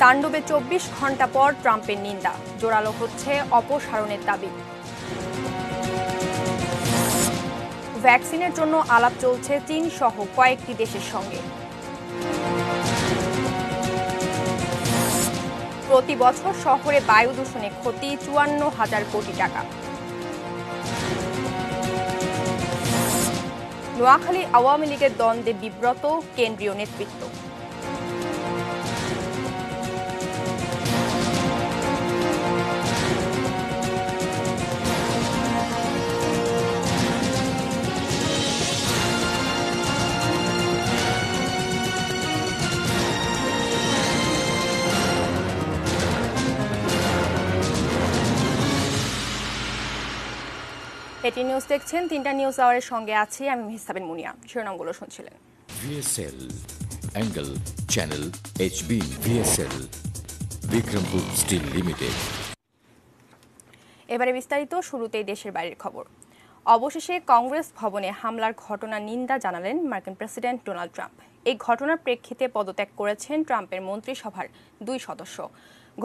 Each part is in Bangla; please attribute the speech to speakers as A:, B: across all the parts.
A: তাণ্ডবে ২৪ ঘন্টা পর ট্রাম্পের নিন্দা, জোরালো হচ্ছে অপসারণের দাবি। ভ্যাকসিনের জন্য আলাপ চলছে চীন সহ কয়েকটি দেশের সঙ্গে। প্রতি বছর শহরে বায়ু দূষণে ক্ষতি ৫৪,০০০ কোটি টাকা। নোয়াখালী আওয়ামী লীগের দ্বন্দ্বে বিব্রত কেন্দ্রীয় নেতৃত্ব। এটি নিউজ দেখছেন। ৩টা নিউজ আওয়ারের সঙ্গে আছি আমি মেহসাবিন মুনিয়া। শিরোনামগুলো শুনছিলেন।
B: VSL, Angle, Channel, HB, VSL, Bikrampur steel limited.
A: এবারে বিস্তারিত, শুরুতেই দেশের বাইরের খবর। অবশেষে কংগ্রেস ভবনে হামলার ঘটনার নিন্দা জানালেন মার্কিন প্রেসিডেন্ট ডোনাল্ড ট্রাম্প। এই ঘটনার প্রেক্ষিতে পদত্যাগ করেছেন ট্রাম্পের মন্ত্রিসভার ২ সদস্য।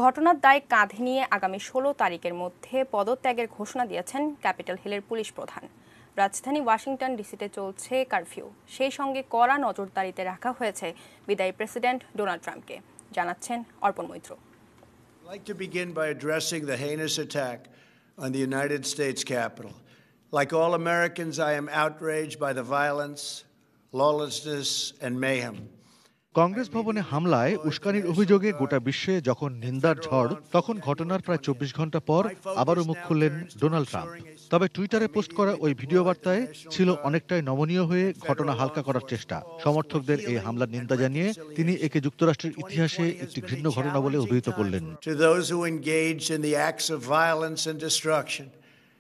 A: ঘটনার দায় কাঁধে নিয়ে আগামী ১৬ তারিখের মধ্যে পদত্যাগের ঘোষণা দিয়েছেন ক্যাপিটল হিলের পুলিশ প্রধান। রাজধানী ওয়াশিংটন ডিসিতে চলছে কারফিউ, সেই সঙ্গে কড়া নজরদারিতে রাখা হয়েছে বিদায়ী প্রেসিডেন্ট ডোনাল্ড ট্রাম্পকে, জানাচ্ছেন অর্পণ Maitra.
C: I'd like to begin by addressing the heinous attack on the United States Capitol. Like all Americans, I am outraged by the violence, lawlessness, and mayhem.
D: Congress ভবনে হামলায় উস্কানির অভিযোগে গোটা বিশ্বে যখন নিন্দার ঝড়, তখন ঘটনার প্রায় ২৪ ঘন্টা পর আবারও মুখ খুললেন ডোনাল্ড ট্রাম্প। তবে টুইটারে পোস্ট করা ওই ভিডিও বার্তায় ছিল অনেকটাই নমনীয় হয়ে ঘটনা হালকা করার চেষ্টা। সমর্থকদের এই হামলার নিন্দা জানিয়ে তিনি একে যুক্তরাষ্ট্রের ইতিহাসে একটি ঘৃণ্য ঘটনা বলে অভিহিত করলেন।
C: To those who engaged in the acts of violence and destruction,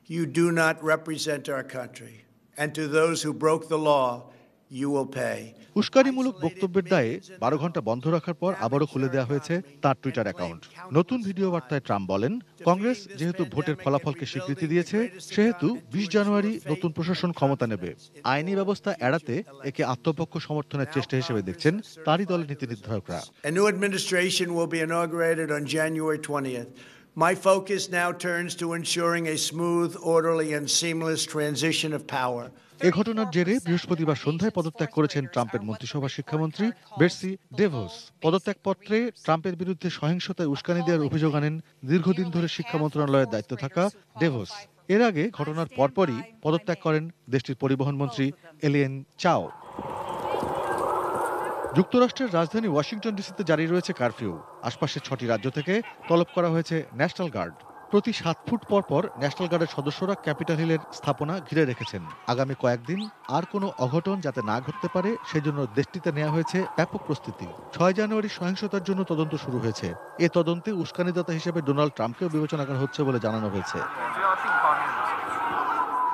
C: you do not represent our country. And to those who broke the law, you will pay.
D: উস্কানিমূলক বক্তব্যের দায়ে ১২ ঘন্টা বন্ধ রাখার পর আবারও খুলে দেওয়া হয়েছে তার টুইটার অ্যাকাউন্ট। নতুন ভিডিও বার্তায় ট্রাম্প বলেন, কংগ্রেস যেহেতু ভোটের ফলাফলকে স্বীকৃতি দিয়েছে, সেহেতু ২০ জানুয়ারি নতুন প্রশাসন ক্ষমতা নেবে। আইনি ব্যবস্থা এড়াতে একে আত্মপক্ষ সমর্থনের চেষ্টা হিসেবে দেখছেন তারই দলের নীতি নির্ধারকরা।
C: A new administration will be inaugurated on January 20th. My focus now turns to ensuring a smooth, orderly, and seamless transition of power.
D: এ ঘটনার জেরে বৃহস্পতিবার সন্ধ্যায় পদত্যাগ করেছেন ট্রাম্পের মন্ত্রিসভার শিক্ষামন্ত্রী বেটসি ডেভোস। পদত্যাগপত্রে ট্রাম্পের বিরুদ্ধে সহিংসতায় উস্কানি দেওয়ার অভিযোগ আনেন দীর্ঘদিন ধরে শিক্ষা মন্ত্রণালয়ের দায়িত্ব থাকা ডেভোস। এর আগে ঘটনার পরপরই পদত্যাগ করেন দেশটির পরিবহন মন্ত্রী এলিয়েন চাও। যুক্তরাষ্ট্রের রাজধানী ওয়াশিংটন ডিসিতে জারি রয়েছে কারফিউ। আশপাশের ৬টি রাজ্য থেকে তলব করা হয়েছে ন্যাশনাল গার্ড। প্রতি ৭ ফুট পর পর ন্যাশনাল গার্ডের সদস্যরা ক্যাপিটল হিলের স্থাপনা ঘিরে রেখেছেন। আগামী কয়েকদিন আর কোনো অঘটন যাতে না ঘটতে পারে সেজন্য দেশটিতে নেওয়া হয়েছে ব্যাপক প্রস্তুতি। ৬ জানুয়ারি সহিংসতার জন্য তদন্ত শুরু হয়েছে। এ তদন্তে উস্কানিদাতা হিসেবে ডোনাল্ড ট্রাম্পকেও বিবেচনা করা হচ্ছে বলে জানানো হয়েছে।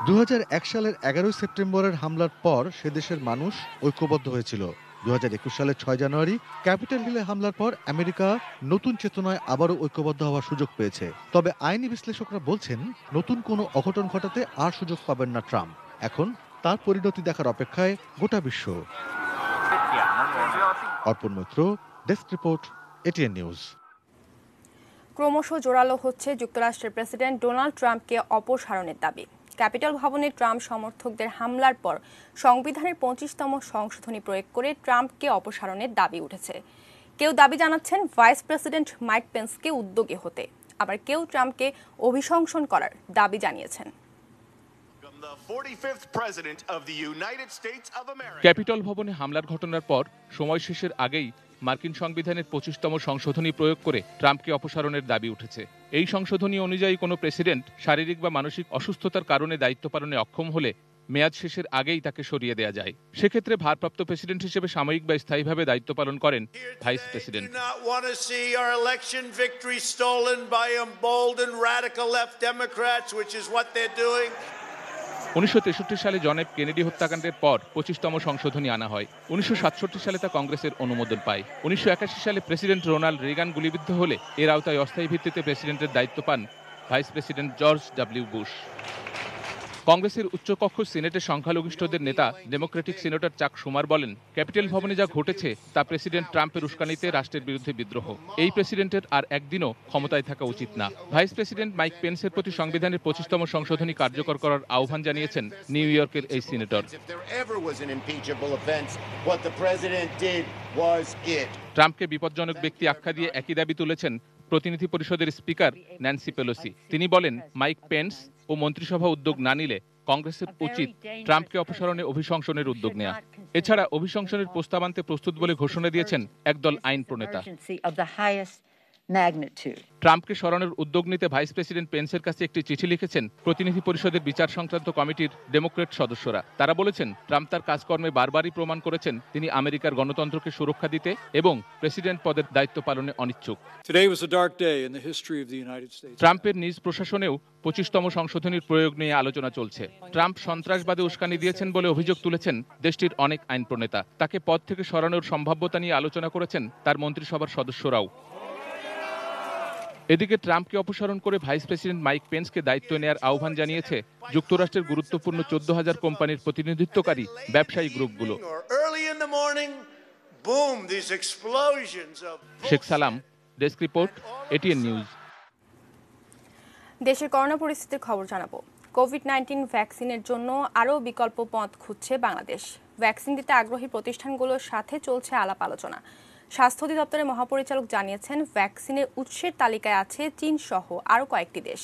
D: ২০০১ সালের ১১ সেপ্টেম্বরের হামলার পর সে দেশের মানুষ ঐক্যবদ্ধ হয়েছিল। ২০২১ সালের ৬ জানুয়ারি ক্যাপিটল হিলে হামলার পর আমেরিকা নতুন চেতনায় আবারও ঐক্যবদ্ধ হওয়ার সুযোগ পেয়েছে। তবে আইনি বিশ্লেষকরা বলছেন, নতুন কোনো অঘটন ঘটাতে আর সুযোগ পাবেন না ট্রাম্প। এখন তার পরিণতি দেখার অপেক্ষায় গোটা বিশ্ব। Arpan Maitra, desk report, ATN news.
A: ক্রমশ জোরালো হচ্ছে যুক্তরাষ্ট্রের প্রেসিডেন্ট ডোনাল্ড ট্রাম্পকে অপসারণের দাবি। ক্যাপিটল ভবনে ট্রাম্প সমর্থকদের হামলার পর সংবিধানের ২৫তম সংশোধনী প্রয়োগ করে ট্রাম্পকে অপসারণের দাবি উঠেছে। কেউ দাবি জানাচ্ছেন ভাইস প্রেসিডেন্ট মাইক পেন্সকে উদ্যোগী হতে, আবার কেউ ট্রাম্পকে অভিশংসন করার দাবি জানিয়েছেন।
E: ক্যাপিটল ভবনে হামলার ঘটনার পর সময় শেষের আগেই মার্কিন সংবিধানের ২৫তম সংশোধনী প্রয়োগ করে ট্রাম্পকে অপসারণের দাবি উঠেছে। এই সংশোধনী অনুযায়ী কোনো প্রেসিডেন্ট শারীরিক বা মানসিক অসুস্থতার কারণে দায়িত্ব পালনে অক্ষম হলে মেয়াদ শেষের আগেই তাকে সরিয়ে দেওয়া যায়। সেক্ষেত্রে ভারপ্রাপ্ত প্রেসিডেন্ট হিসেবে সাময়িক বা স্থায়ীভাবে দায়িত্ব পালন করেন ভাইস প্রেসিডেন্ট। ১৯৬৩ সালে জন এফ কেনেডি হত্যাকাণ্ডের পর ২৫তম সংশোধনী আনা হয়। ১৯৬৭ সালে তা কংগ্রেসের অনুমোদন পায়। ১৯৮১ সালে প্রেসিডেন্ট রোনাল্ড রেগান গুলিবিদ্ধ হলে এর আওতায় অস্থায়ী ভিত্তিতে প্রেসিডেন্টের দায়িত্ব পান vice president George W Bush. কংগ্রেসের উচ্চকক্ষ সিনেটের সংখ্যালঘিষ্ঠদের নেতা ডেমোক্রেটিক সিনেটর চাক শুমার বলেন, ক্যাপিটাল ভবনে যা ঘটেছে তা প্রেসিডেন্ট ট্রাম্পের উস্কানিতে রাষ্ট্রের বিরুদ্ধে বিদ্রোহ। এই প্রেসিডেন্টের আর একদিনও ক্ষমতায় থাকা উচিত না। ভাইস প্রেসিডেন্ট মাইক পেন্সের প্রতি সংবিধানের 25তম সংশোধনী কার্যকর করার আহ্বান জানিয়েছেন নিউ ইয়র্কের এই সিনেটর। ট্রাম্পকে বিপজ্জনক ব্যক্তি আখ্যা দিয়ে একই দাবি তুলেছেন প্রতিনিধি পরিষদের স্পিকার ন্যান্সি পেলোসি। তিনি বলেন, মাইক পেন্স ও মন্ত্রিসভা উদ্যোগ না নিলে কংগ্রেসের উচিত ট্রাম্পকে অপসারণে অভিশংসনের উদ্যোগ নেওয়া। এছাড়া অভিশংসনের প্রস্তাব আনতে প্রস্তুত বলে ঘোষণা দিয়েছেন একদল আইন প্রণেতা। ট্রাম্পকে সরানোর উদ্যোগ নিতে ভাইস প্রেসিডেন্ট পেন্সের কাছে একটি চিঠি লিখেছেন প্রতিনিধি পরিষদের বিচার সংক্রান্ত কমিটির ডেমোক্রেট সদস্যরা। তারা বলেছেন, ট্রাম্প তার কাজকর্মে বারবারই প্রমাণ করেছেন তিনি আমেরিকার গণতন্ত্রকে সুরক্ষা দিতে এবং প্রেসিডেন্ট পদের দায়িত্ব পালনে অনিচ্ছুক। ট্রাম্পের নিজ প্রশাসনেও 25তম সংশোধনীর প্রয়োগ নিয়ে আলোচনা চলছে। ট্রাম্প সন্ত্রাসবাদে উস্কানি দিয়েছেন বলে অভিযোগ তুলেছেন দেশটির অনেক আইন প্রণেতা। তাকে পদ থেকে সরানোর সম্ভাব্যতা নিয়ে আলোচনা করেছেন তার মন্ত্রিসভার সদস্যরাও। এদিকে ট্রাম্পকে অপসারণ করে ভাইস প্রেসিডেন্ট মাইক পেন্সকে দায়িত্ব নেয়ার আহ্বান জানিয়েছে যুক্তরাষ্ট্রের গুরুত্বপূর্ণ 14,000 কোম্পানির প্রতিনিধিত্বকারী ব্যবসায়ী গ্রুপগুলো। শেখ সালাম, ডেস্ক রিপোর্ট, এটিএন নিউজ।
A: দেশের করোনা পরিস্থিতির খবর জানাবো। কোভিড-19 ভ্যাকসিনের জন্য আরও বিকল্প পথ খুঁজছে বাংলাদেশ। ভ্যাকসিন দিতে আগ্রহী প্রতিষ্ঠানগুলোর সাথে চলছে আলাপ আলোচনা। স্বাস্থ্য অধিদপ্তরের মহাপরিচালক জানিয়েছেন, ভ্যাকসিনের উৎসের তালিকায় আছে চীন সহ আরও কয়েকটি দেশ।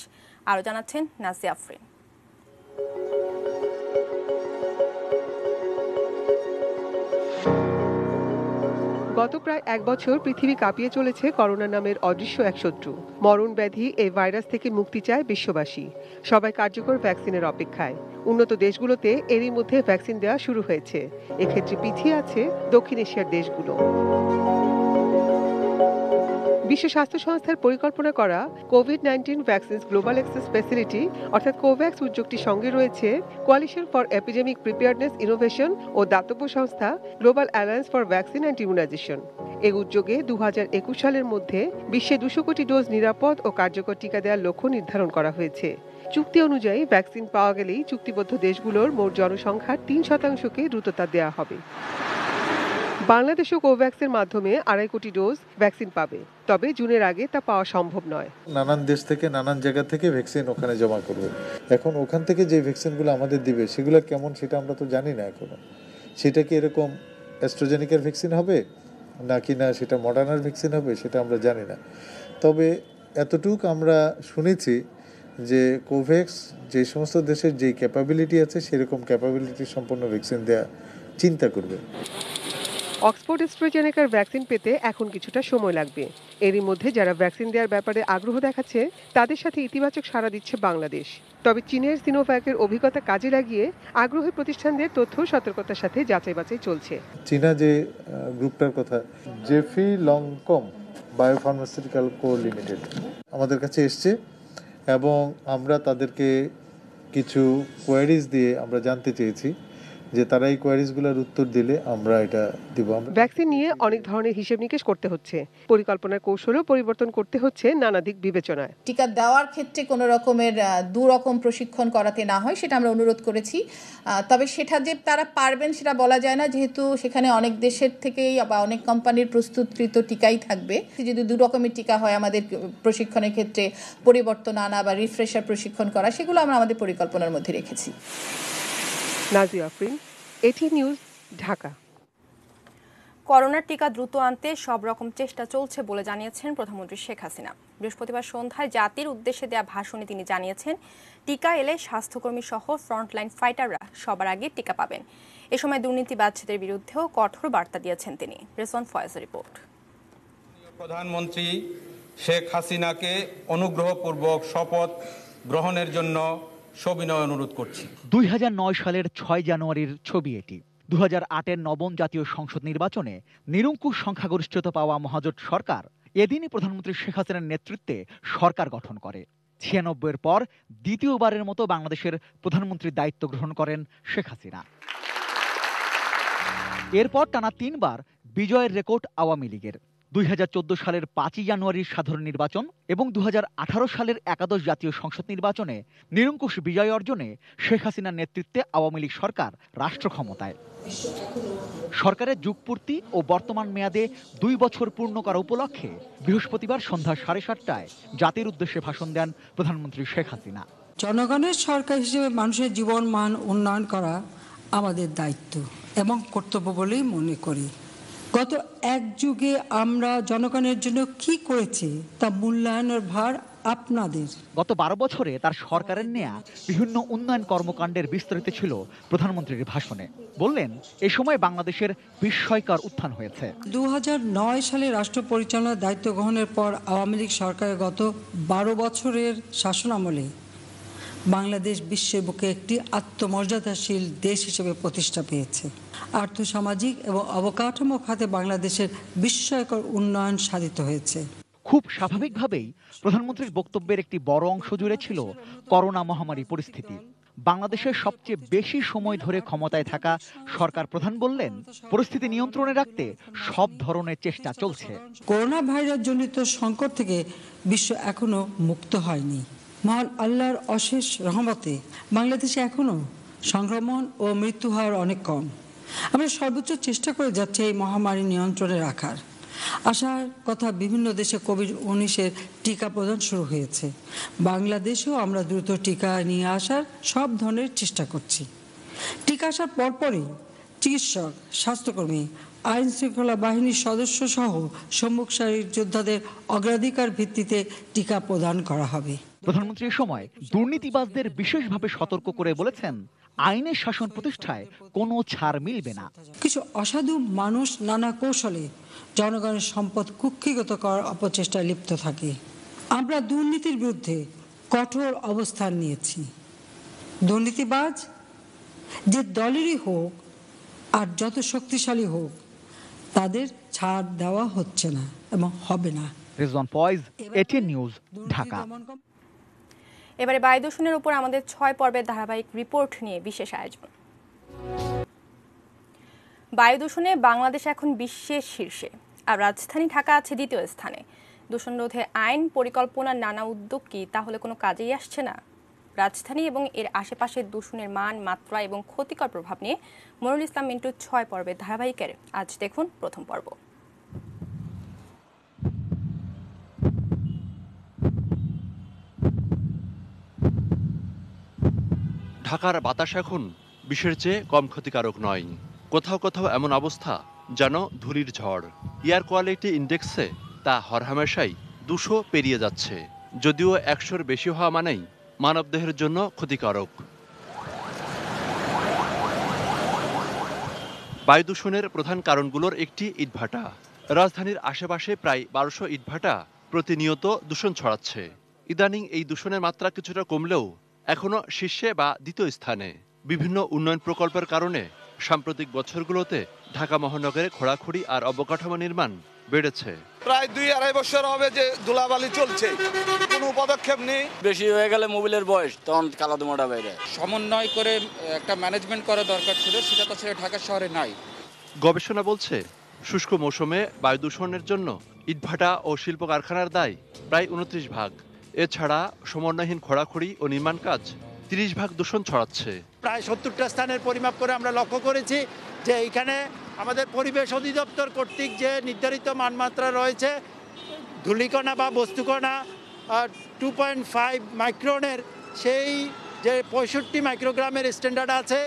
A: আরও জানাচ্ছেন নাজিয়া আফরিন।
F: গত প্রায় 1 বছর পৃথিবী কাঁপিয়ে চলেছে করোনা নামের অদৃশ্য এক শত্রু। মরণ ব্যাধি এই ভাইরাস থেকে মুক্তি চায় বিশ্ববাসী। সবাই কার্যকর ভ্যাকসিনের অপেক্ষায়। উন্নত দেশগুলোতে এরই মধ্যে ভ্যাকসিন দেওয়া শুরু হয়েছে। এক্ষেত্রে পিছিয়ে আছে দক্ষিণ এশিয়ার দেশগুলো। বিশ্ব স্বাস্থ্য সংস্থার পরিকল্পনা করা কোভিড-19 ভ্যাকসিনস গ্লোবাল অ্যাক্সেস ফ্যাসিলিটি অর্থাৎ কোভ্যাক্স উদ্যোগটির সঙ্গে রয়েছে coalition for epidemic preparedness innovation ও দাতব্য সংস্থা global alliance for vaccine and immunisation. এই উদ্যোগে 2021 সালের মধ্যে বিশ্বে 200 কোটি ডোজ নিরাপদ ও কার্যকর টিকা দেওয়ার লক্ষ্য নির্ধারণ করা হয়েছে। চুক্তি অনুযায়ী ভ্যাকসিন পাওয়া গেলেই চুক্তিবদ্ধ দেশগুলোর মোট জনসংখ্যার 3%কে দ্রুততা দেওয়া হবে। বাংলাদেশও কোভ্যাক্সের মাধ্যমে 2.5 কোটি ডোজ ভ্যাকসিন পাবে, তবে জুনের আগে তা পাওয়া সম্ভব নয়।
G: নানান দেশ থেকে নানান জায়গা থেকে ভ্যাকসিন ওখানে জমা করবে। এখন ওখান থেকে যে ভ্যাকসিনগুলো আমাদের দিবে সেগুলো কেমন সেটা আমরা তো জানি না এখনো। সেটা কি এরকম অ্যাস্ট্রাজেনিকার ভ্যাকসিন হবে নাকি না সেটা মডার্নার ভ্যাকসিন হবে সেটা আমরা জানি না। তবে এতটুকু আমরা শুনেছি যে কোভ্যাক্স যে সমস্ত দেশের যেই ক্যাপাবিলিটি আছে সেরকম ক্যাপাবিলিটি সম্পন্ন ভ্যাকসিন দেওয়া চিন্তা করবে।
F: অক্সফোর্ড অ্যাস্ট্রাজেনেকার ভ্যাকসিন পেতে এখন কিছুটা সময় লাগবে। এরই মধ্যে যারা ভ্যাকসিন দেওয়ার ব্যাপারে আগ্রহ দেখাচ্ছে তাদের সাথে ইতিবাচক সাড়া দিচ্ছে বাংলাদেশ। তবে চীনের সিনোভ্যাকের অভিজ্ঞতা কাজে লাগিয়ে আগ্রহী প্রতিষ্ঠানদের তথ্য সতর্কতার সাথে যাচাই বাছাই চলছে।
G: চীনা যে গ্রুপটার কথা, জেফি লংকম বায়োফার্মাসিউটিক্যাল কো লিমিটেড আমাদের কাছে এসছে এবং আমরা তাদেরকে কিছু কোয়ারিজ দিয়ে আমরা জানতে চেয়েছি যে তারা এই কোয়ারিজগুলোর উত্তর দিলে আমরা এটা দিব।
F: ভ্যাকসিন নিয়ে অনেক ধরনের হিসেব নিকেশ করতে হচ্ছে, পরিকল্পনার কৌশলও পরিবর্তন করতে হচ্ছে নানা দিক বিবেচনায়।
H: টিকা দেওয়ার ক্ষেত্রে কোনো রকমের দুরকম প্রশিক্ষণ করাতে না হয় সেটা আমরা অনুরোধ করেছি। তবে সেটা যে তারা পারবেন সেটা বলা যায় না, যেহেতু সেখানে অনেক দেশের থেকেই বা অনেক কোম্পানির প্রস্তুতকৃত টিকাই থাকবে। যদি দু রকমের টিকা হয় আমাদের প্রশিক্ষণের ক্ষেত্রে পরিবর্তন আনা বা রিফ্রেশার প্রশিক্ষণ করা, সেগুলো আমরা আমাদের পরিকল্পনার মধ্যে রেখেছি।
F: Nazia Afrin, ATN news, Dhaka.
A: করোনার টিকা দ্রুত আনতে সব রকম চেষ্টা চলছে বলে জানিয়েছেন প্রধানমন্ত্রী শেখ হাসিনা। বৃহস্পতিবার সন্ধ্যায় জাতির উদ্দেশ্যে দেয়া ভাষণে তিনি জানিয়েছেন, টিকা এলে স্বাস্থ্যকর্মী সহ ফ্রন্টলাইন ফাইটাররা সবার আগে টিকা পাবেন। এ সময় দুর্নীতিবাজদের বিরুদ্ধেও কঠোর বার্তা দিয়েছেন তিনি। রেসওয়ান ফয়েজের রিপোর্ট।
I: প্রধানমন্ত্রী শেখ হাসিনাকে অনুগ্রহপূর্বক শপথ গ্রহণের জন্য সবিনয় অনুরোধ করছি।
J: 2009 সালের 6 জানুয়ারির ছবি এটি। 2008-এর নবম জাতীয় সংসদ নির্বাচনে নিরঙ্কুশ সংখ্যাগরিষ্ঠতা পাওয়া মহাজোট সরকার এদিনই প্রধানমন্ত্রী শেখ হাসিনার নেতৃত্বে সরকার গঠন করে। 96-এর পর দ্বিতীয়বারের মতো বাংলাদেশের প্রধানমন্ত্রীর দায়িত্ব গ্রহণ করেন শেখ হাসিনা। এরপর টানা 3 বার বিজয়ের রেকর্ড আওয়ামী লীগের। 2014 সালের 5 জানুয়ারির সাধারণ নির্বাচন এবং 2018 সালের একাদশ জাতীয় সংসদ নির্বাচনে নিরঙ্কুশ বিজয় অর্জনে শেখ হাসিনার নেতৃত্বে আওয়ামী লীগ সরকার রাষ্ট্র ক্ষমতায়। সরকারের যুগপূর্তি ও বর্তমান মেয়াদে 2 বছর পূর্ণ করা উপলক্ষে বৃহস্পতিবার সন্ধ্যা 7:30টায় জাতির উদ্দেশ্যে ভাষণ দেন প্রধানমন্ত্রী শেখ হাসিনা।
K: জনগণের সরকার হিসেবে মানুষের জীবন মান উন্নয়ন করা আমাদের দায়িত্ব এবং কর্তব্য বলেই মনে করি। গত এক যুগে আমরা জনগণের জন্য কি করেছি তা মূল্যায়নের ভার আপনাদের।
J: গত 12 বছরে তার সরকারের নেয়া বিভিন্ন উন্নয়ন কর্মকাণ্ডের বিস্তারিত ছিল প্রধানমন্ত্রীর ভাষণে। বললেন, এ সময় বাংলাদেশের বিস্ময়কর উত্থান হয়েছে।
K: 2009 সালে রাষ্ট্র পরিচালনার দায়িত্ব গ্রহণের পর আওয়ামী লীগ সরকারের গত 12 বছরের শাসনামলে বাংলাদেশ বিশ্বের বুকে একটি আত্মমর্যাদাশীল দেশ হিসেবে প্রতিষ্ঠা পেয়েছে। আর্থসামাজিক এবং অবকাঠামো খাতে বাংলাদেশের বিস্ময়কর উন্নয়ন সাধিত হয়েছে।
J: খুব স্বাভাবিকভাবেই প্রধানমন্ত্রীর বক্তব্যের একটি বড় অংশ জুড়ে ছিল করোনা মহামারী পরিস্থিতি। বাংলাদেশের সবচেয়ে বেশি সময় ধরে ক্ষমতায় থাকা সরকার প্রধান বললেন, পরিস্থিতি নিয়ন্ত্রণে রাখতে সব ধরনের চেষ্টা চলছে।
K: করোনা ভাইরাস জনিত সংকট থেকে বিশ্ব এখনো মুক্ত হয়নি। মহান আল্লাহর অশেষ রহমতে বাংলাদেশে এখনো সংক্রমণ ও মৃত্যু হার অনেক কম। আমরা সর্বোচ্চ চেষ্টা করে যাচ্ছি এই মহামারী নিয়ন্ত্রণে রাখার। আশার কথা, বিভিন্ন দেশে কোভিড-19 টিকা প্রদান শুরু হয়েছে। বাংলাদেশেও আমরা দ্রুত টিকা নিয়ে আসার সব ধরনের চেষ্টা করছি। টিকা আসার পরপরই চিকিৎসক, স্বাস্থ্যকর্মী, আইন শৃঙ্খলা বাহিনীর সদস্য সহ সম্মুখ সারির যোদ্ধাদের অগ্রাধিকার ভিত্তিতে টিকা প্রদান করা হবে।
J: প্রধানমন্ত্রী এ সময় দুর্নীতিবাজদের বিশেষভাবে সতর্ক করে বলেছেন, আইনের শাসন প্রতিষ্ঠায় কোনো ছাড় মিলবে না।
K: কিছু অসাধু মানুষ নানা কৌশলে জনগণের সম্পদ কুক্ষিগত করার অপচেষ্টায় লিপ্ত থাকে। আমরা দুর্নীতির বিরুদ্ধে কঠোর অবস্থান নিয়েছি। দুর্নীতিবাজ যে দলেরই হোক আর যত শক্তিশালী হোক, তাদের ছাড় দেওয়া হচ্ছে না এবং হবে না।
J: Rezwan Faiz, ATN news, Dhaka.
A: এবারে বায়ু দূষণের উপর আমাদের 6 পর্বের ধারাবাহিক রিপোর্ট নিয়ে বিশেষ আয়োজন। বায়ু দূষণে বাংলাদেশ এখন বিশ্বের শীর্ষে, আর রাজধানী ঢাকা আছে দ্বিতীয় স্থানে। দূষণ রোধে আইন, পরিকল্পনার নানা উদ্যোগ কি তাহলে কোনো কাজেই আসছে না? রাজধানী এবং এর আশেপাশের দূষণের মান, মাত্রা এবং ক্ষতিকর প্রভাব নিয়ে মনিরুল ইসলাম মিন্টুর 6 পর্বের ধারাবাহিকের আজ দেখুন প্রথম পর্ব।
L: ঢাকার বাতাস এখন বিশ্বের চেয়ে কম ক্ষতিকারক নয়। কোথাও কোথাও এমন অবস্থা যেন ধূলির ঝড়। এয়ার কোয়ালিটি ইন্ডেক্সে তা হরহামেশাই 200 পেরিয়ে যাচ্ছে, যদিও 100-র বেশি হওয়া মানেই মানবদেহের জন্য ক্ষতিকারক। বায়ু দূষণের প্রধান কারণগুলোর একটি ইটভাটা। রাজধানীর আশেপাশে প্রায় 1200 ইটভাটা প্রতিনিয়ত দূষণ ছড়াচ্ছে। ইদানিং এই দূষণের মাত্রা কিছুটা কমলেও এখনো শীর্ষে বা দ্বিতীয় স্থানে। বিভিন্ন উন্নয়ন প্রকল্পের কারণে সাম্প্রতিক বছরগুলোতে ঢাকা মহানগরে খোঁড়াখুড়ি আর অবকাঠামো নির্মাণ বেড়েছে।
M: প্রায় 2-2.5 বছর হবে যে ধুলাবালি চলছে, কোনো পদক্ষেপ নেই।
N: বেশি হয়ে গেলে মোবিলের বয়স, তখন কালো ধোঁয়াটা বাইরে।
O: সমন্বয় করে একটা ম্যানেজমেন্ট করা দরকার ছিল, সেটা তো ছিল ঢাকা শহরে নাই।
L: গবেষণা বলছে, শুষ্ক মৌসুমে বায়ু দূষণের জন্য ইটভাটা ও শিল্প কারখানার দায় প্রায় 29 ভাগ। এছাড়া সমন্বয়হীন খোঁড়াখুড়ি ও নির্মাণ কাজ 30 ভাগ দূষণ ছড়াচ্ছে।
P: প্রায় 70টা স্থানের পরিমাপ করে আমরা লক্ষ্য করেছি যে এইখানে আমাদের পরিবেশ অধিদপ্তর কর্তৃক যে নির্ধারিত মানমাত্রা রয়েছে, ধূলিকণা বা বস্তুকণা 2.5 মাইক্রনের, সেই যে 65 মাইক্রোগ্রামের স্ট্যান্ডার্ড আছে,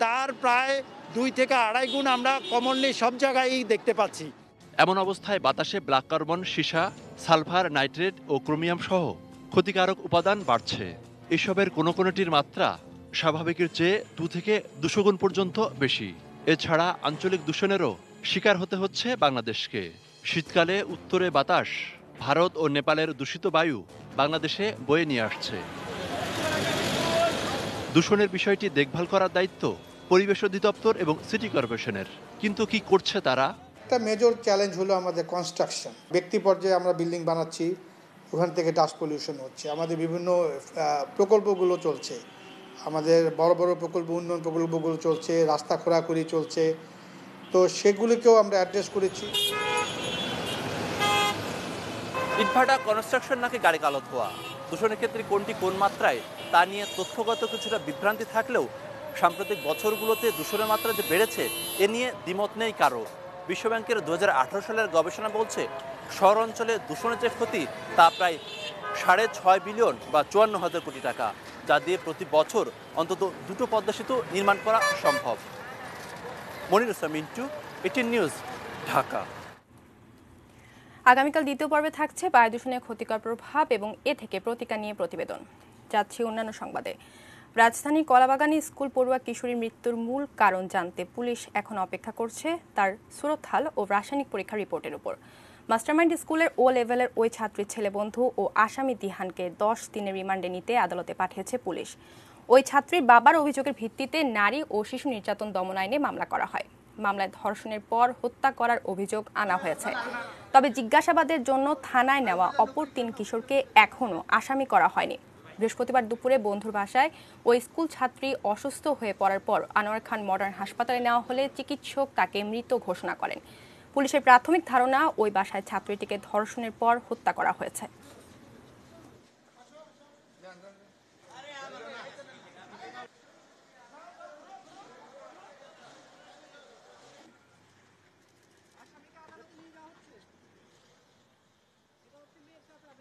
P: তার প্রায় 2 থেকে 2.5 গুণ আমরা কমনলি সব জায়গায় দেখতে পাচ্ছি।
L: এমন অবস্থায় বাতাসে ব্ল্যাক কার্বন, সীসা, সালফার, নাইট্রেট ও ক্রোমিয়াম সহ ক্ষতিকারক উপাদান বাড়ছে। এসবের কোনো কোনোটির মাত্রা স্বাভাবিকের চেয়ে 2 থেকে 200 গুণ পর্যন্ত বেশি। এছাড়া আঞ্চলিক দূষণেরও শিকার হতে হচ্ছে বাংলাদেশকে। শীতকালে উত্তরে বাতাস ভারত ও নেপালের দূষিত বায়ু বাংলাদেশে বয়ে নিয়ে আসছে। দূষণের বিষয়টি দেখভাল করার দায়িত্ব পরিবেশ অধিদপ্তর এবং সিটি কর্পোরেশনের, কিন্তু কি করছে তারা?
Q: একটা মেজর চ্যালেঞ্জ হলো আমাদের কনস্ট্রাকশন। ব্যক্তি পর্যায়ে আমরা বিল্ডিং বানাচ্ছি, ওখান থেকে ডাস্ট পলিউশন হচ্ছে। আমাদের বিভিন্ন প্রকল্পগুলো চলছে, আমাদের বড় বড় প্রকল্প, উন্নয়ন প্রকল্পগুলো চলছে, রাস্তা খোঁড়াখুড়ি চলছে, তো সেগুলিকেও আমরা অ্যাড্রেস করেছি।
L: ইটভাটা কনস্ট্রাকশন নাকি গাড়ি কালো ধোয়া, দূষণের ক্ষেত্রে কোনটি কোন মাত্রায় তা নিয়ে তথ্যগত কিছুটা বিভ্রান্তি থাকলেও সাম্প্রতিক বছরগুলোতে দূষণের মাত্রা যে বেড়েছে এ নিয়ে দ্বিমত নেই কারো। বিশ্বব্যাংকের 2018 সালের গবেষণা বলছে শহর অঞ্চলে দূষণের যে ক্ষতি তা প্রায় 6.5 বিলিয়ন বা 54,000 কোটি টাকা, যা দিয়ে প্রতি বছর অন্তত 2টো পদ্মা সেতু নির্মাণ করা সম্ভব। মনির ইসলাম মিন্টু, এটিএন নিউজ, ঢাকা।
A: আগামীকাল দ্বিতীয় পর্বে থাকছে বায়ু দূষণের ক্ষতিকর প্রভাব এবং এ থেকে প্রতিকার নিয়ে প্রতিবেদন। যাচ্ছি অন্যান্য সংবাদে। রাজধানীর কলাবাগানে স্কুল পড়ুয়া কিশোরীর মৃত্যুর মূল কারণ জানতে পুলিশ এখন অপেক্ষা করছে তার সুরতহাল ও রাসায়নিক পরীক্ষার রিপোর্টের উপর। মাস্টারমাইন্ড স্কুলের ও লেভেলের ওই ছাত্রীর ছেলে বন্ধু ও আসামি দিহানকে 10 দিনের রিমান্ডে নিতে আদালতে পাঠিয়েছে পুলিশ। ওই ছাত্রীর বাবার অভিযোগের ভিত্তিতে নারী ও শিশু নির্যাতন দমন আইনে মামলা করা হয়। মামলায় ধর্ষণের পর হত্যা করার অভিযোগ আনা হয়েছে। তবে জিজ্ঞাসাবাদের জন্য থানায় নেওয়া অপর 3 কিশোরকে এখনও আসামি করা হয়নি। বৃহস্পতিবার দুপুরে বন্ধুর বাসায় ওই স্কুল ছাত্রী অসুস্থ হয়ে পড়ার পর আনোয়ার খান মডার্ন হাসপাতালে নেওয়া হলে চিকিৎসক তাকে মৃত ঘোষণা করেন। পুলিশের প্রাথমিক ধারণা ওই বাসায় ছাত্রীটিকে ধর্ষণের পর হত্যা করা হয়েছে।